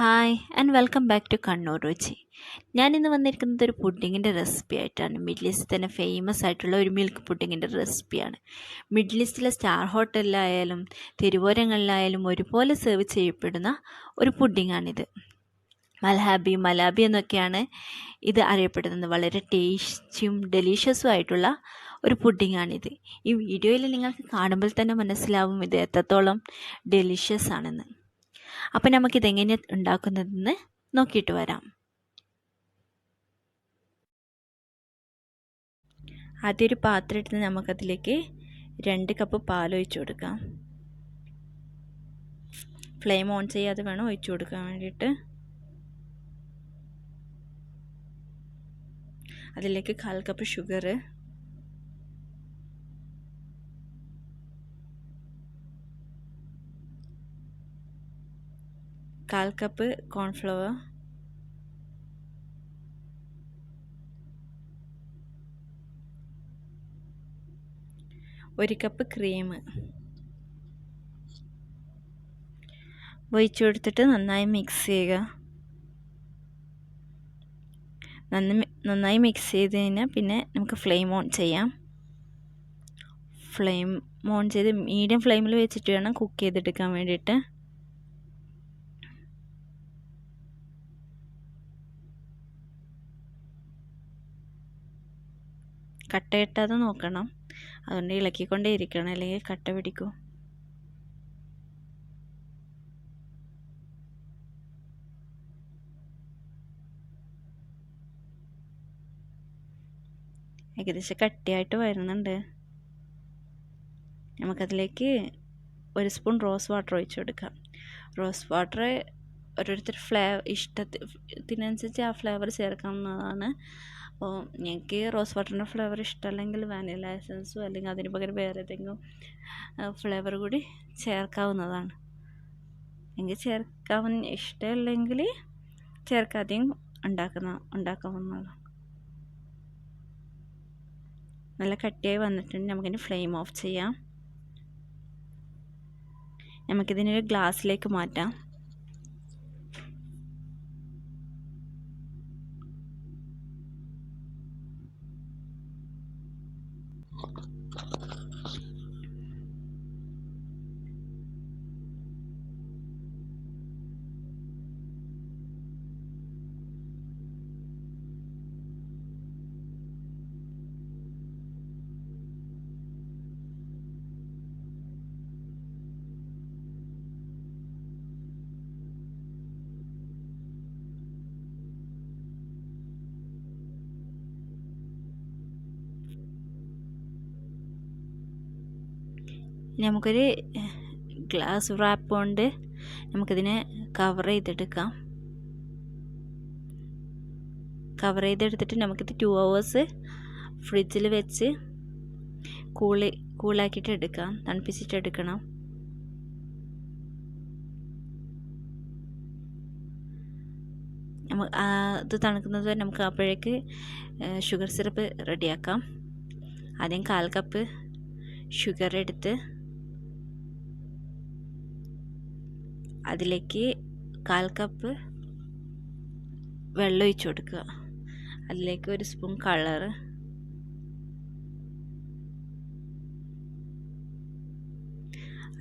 Hi and welcome back to Kannur രുചി. ഞാനിന്ന് വന്നിരിക്കുന്നത് ഒരു പുഡിങ്ങിൻ്റെ റെസിപ്പി ആയിട്ടാണ്. മിഡിൽ ഈസ്റ്റിൽ തന്നെ ഫേമസ് ആയിട്ടുള്ള ഒരു മിൽക്ക് പുഡിങ്ങിൻ്റെ റെസിപ്പിയാണ്. മിഡിൽ ഈസ്റ്റിലെ സ്റ്റാർ ഹോട്ടലിലായാലും തെരുവോരങ്ങളിലായാലും ഒരുപോലെ സെർവ് ചെയ്യപ്പെടുന്ന ഒരു പുഡിങ്ങാണിത്. മലാബി എന്നൊക്കെയാണ് ഇത് അറിയപ്പെടുന്നത്. വളരെ ടേസ്റ്റിയും ഡെലീഷ്യസും ആയിട്ടുള്ള ഒരു പുഡിങ്ങാണിത്. ഈ വീഡിയോയിൽ നിങ്ങൾക്ക് കാണുമ്പോൾ തന്നെ മനസ്സിലാവും ഇത് എത്രത്തോളം ഡെലീഷ്യസ് ആണെന്ന്. അപ്പം നമുക്കിതെങ്ങനെയാണ് ഉണ്ടാക്കുന്നതെന്ന് നോക്കിയിട്ട് വരാം. ആദ്യം ഒരു പാത്രം എടുത്ത് നമുക്കതിലേക്ക് 2 കപ്പ് പാൽ ഒഴിച്ചു കൊടുക്കാം. ഫ്ലെയിം ഓൺ ചെയ്യാതെ വേണം ഒഴിച്ചു കൊടുക്കാൻ വേണ്ടിയിട്ട്. അതിലേക്ക് 1/4 cup sugar, 1/4 cup cornflour, 1 cup cream ഒഴിച്ചു കൊടുത്തിട്ട് നന്നായി മിക്സ് ചെയ്യുക. നന്നായി മിക്സ് ചെയ്ത് കഴിഞ്ഞാൽ പിന്നെ നമുക്ക് ഫ്ലെയിം ഓൺ ചെയ്യാം. ഫ്ലെയിം ഓൺ ചെയ്ത് മീഡിയം ഫ്ലെയിമിൽ വെച്ചിട്ട് വേണം കുക്ക് ചെയ്തെടുക്കാൻ വേണ്ടിയിട്ട്. കട്ട കെട്ടാതെ നോക്കണം, അതുകൊണ്ട് ഇളക്കിക്കൊണ്ടേ ഇരിക്കണം, അല്ലെങ്കിൽ കട്ട പിടിക്കും. ഏകദേശം കട്ടിയായിട്ട് വരുന്നുണ്ട്. നമുക്കതിലേക്ക് 1 സ്പൂൺ റോസ് വാട്ടർ ഒഴിച്ചു കൊടുക്കാം. റോസ് വാട്ടർ ഓരോരുത്തർ ഇഷ്ടത്തിനനുസരിച്ച് ആ ഫ്ലേവർ ചേർക്കാവുന്നതാണ്. അപ്പോൾ ഞങ്ങൾക്ക് റോസ് വാട്ടറിൻ്റെ ഫ്ലേവർ ഇഷ്ടമല്ലെങ്കിൽ വാനില എസൻസോ അല്ലെങ്കിൽ അതിന് പകരം വേറെ ഏതെങ്കിലും ഫ്ലേവർ കൂടി ചേർക്കാവുന്നതാണ്. എനിക്ക് ചേർക്കാവുന്ന ഇഷ്ടമില്ലെങ്കിൽ ചേർക്കാതെയും ഉണ്ടാക്കാവുന്നതാണ്. നല്ല കട്ടിയായി വന്നിട്ടുണ്ട്. നമുക്കിനി ഫ്ലെയിം ഓഫ് ചെയ്യാം. നമുക്കിതിനൊരു ഗ്ലാസ്സിലേക്ക് മാറ്റാം. നമുക്കൊരു ഗ്ലാസ് റാപ്പ് കൊണ്ട് നമുക്കിതിനെ കവർ ചെയ്തെടുക്കാം. കവർ ചെയ്തെടുത്തിട്ട് നമുക്കിത് 2 hours ഫ്രിഡ്ജിൽ വെച്ച് കൂളാക്കിയിട്ട് എടുക്കാം, തണുപ്പിച്ചിട്ട് എടുക്കണം. അത് തണുക്കുന്നത് വരെ നമുക്ക് അപ്പോഴേക്ക് ഷുഗർ സിറപ്പ് റെഡിയാക്കാം. ആദ്യം 1/4 കപ്പ് ഷുഗർ എടുത്ത് അതിലേക്ക് 1/4 കപ്പ് വെള്ളം ഒഴിച്ചു കൊടുക്കുക. അതിലേക്ക് 1 സ്പൂൺ കളർ,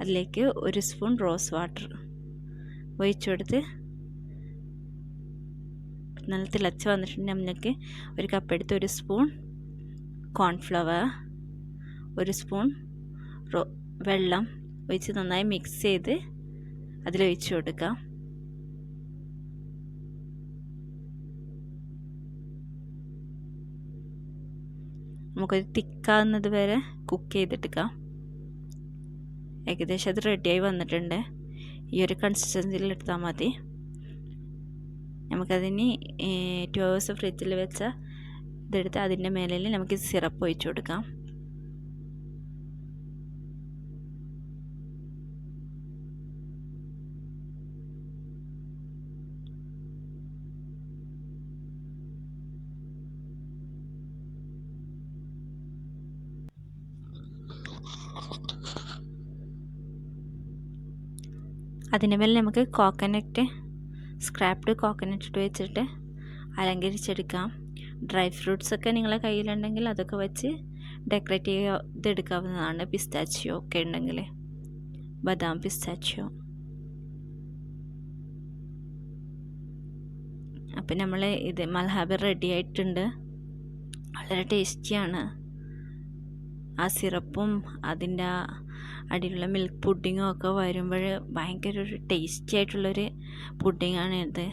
അതിലേക്ക് 1 സ്പൂൺ റോസ് വാട്ടർ ഒഴിച്ചു കൊടുത്ത് നല്ല തിളച്ച് വന്നിട്ടുണ്ടെങ്കിൽ നമ്മൾക്ക് 1 കപ്പ് എടുത്ത് 1 സ്പൂൺ കോൺഫ്ലവർ, 1 സ്പൂൺ വെള്ളം ഒഴിച്ച് നന്നായി മിക്സ് ചെയ്ത് അതിലൊഴിച്ച് കൊടുക്കാം. നമുക്കൊരു തിക്കാവുന്നത് വരെ കുക്ക് ചെയ്തെടുക്കാം. ഏകദേശം അത് റെഡിയായി വന്നിട്ടുണ്ട്. ഈ ഒരു കൺസിസ്റ്റൻസിയിൽ എടുത്താൽ മതി. നമുക്കതിന് 2 hours ഫ്രിഡ്ജിൽ വെച്ച ഇതെടുത്ത് അതിൻ്റെ മേലിൽ നമുക്ക് സിറപ്പ് ഒഴിച്ചു കൊടുക്കാം. അതിൻ്റെ മേലെ നമുക്ക് കോക്കനട്ട് സ്ക്രാപ്ഡ് കോക്കനട്ട് ഇട്ട് വെച്ചിട്ട് അലങ്കരിച്ചെടുക്കാം. ഡ്രൈ ഫ്രൂട്ട്സ് ഒക്കെ നിങ്ങളെ കയ്യിലുണ്ടെങ്കിൽ അതൊക്കെ വെച്ച് ഡെക്കറേറ്റ് ചെയ്തെടുക്കാവുന്നതാണ്. പിസ്താച്ചിയോ ഒക്കെ ഉണ്ടെങ്കിൽ, ബദാം, പിസ്താച്ചിയോ. അപ്പം നമ്മൾ ഇത് മൽഹാബി റെഡി ആയിട്ടുണ്ട്. വളരെ ടേസ്റ്റിയാണ്. ആ സിറപ്പും അതിൻ്റെ അടിയിലുള്ള മിൽക്ക് പുഡിങ്ങും ഒക്കെ വരുമ്പോൾ ഭയങ്കര ഒരു ടേസ്റ്റി ആയിട്ടുള്ളൊരു പുഡിങ്ങാണ് ഇത്.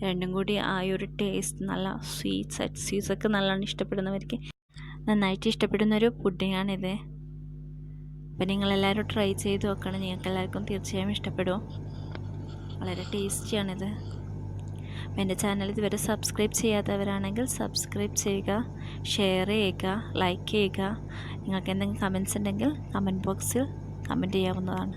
രണ്ടും കൂടി ആ ഒരു ടേസ്റ്റ്, നല്ല സ്വീറ്റ്സൊക്കെ നല്ലോണം ഇഷ്ടപ്പെടുന്നവർക്ക് നന്നായിട്ട് ഇഷ്ടപ്പെടുന്നൊരു പുഡിങ്ങാണിത്. അപ്പം നിങ്ങളെല്ലാവരും ട്രൈ ചെയ്ത് നോക്കണം. നിങ്ങൾക്ക് എല്ലാവർക്കും തീർച്ചയായും ഇഷ്ടപ്പെടും. വളരെ ടേസ്റ്റിയാണിത്. എൻ്റെ ചാനൽ ഇതുവരെ സബ്സ്ക്രൈബ് ചെയ്യാത്തവരാണെങ്കിൽ സബ്സ്ക്രൈബ് ചെയ്യുക, ഷെയർ ചെയ്യുക, ലൈക്ക് ചെയ്യുക. നിങ്ങൾക്ക് എന്തെങ്കിലും കമൻറ്റ്സ് ഉണ്ടെങ്കിൽ കമൻറ്റ് ബോക്സിൽ കമൻറ്റ് ചെയ്യാവുന്നതാണ്.